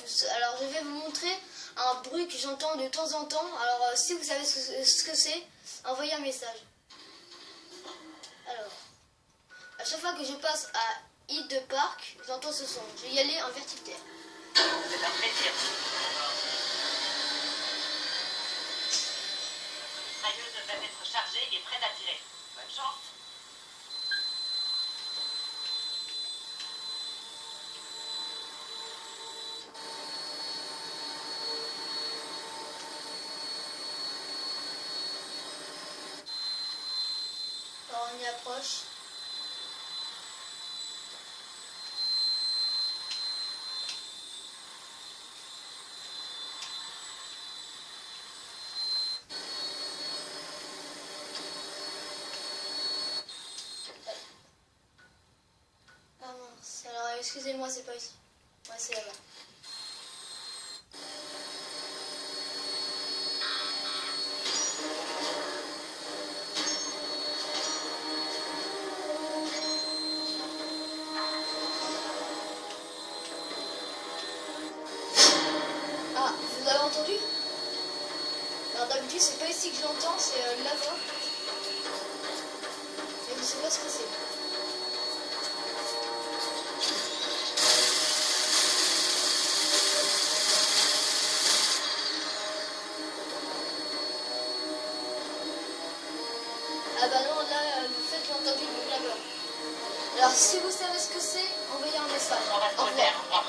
tous. Alors je vais vous montrer un bruit que j'entends de temps en temps. Alors si vous savez ce que c'est, envoyez un message. Alors, à chaque fois que je passe à Hit de Park, j'entends ce son. Je vais y aller en verticale. C'est un plaisir. Le mitrailleuse devrait être chargé et prêt à tirer. Bonne chance. Alors on y approche. Ah mince, alors excusez-moi, c'est pas ici. Ouais, c'est là-bas. Ah, vous avez entendu? Alors d'habitude, c'est pas ici que je l'entends, c'est là-bas. Et je sais pas ce que c'est. Ah bah non, là, le fait que j'ai entendu le là-bas. Alors si vous savez ce que c'est, envoyez un message. On va se Au refaire. revoir.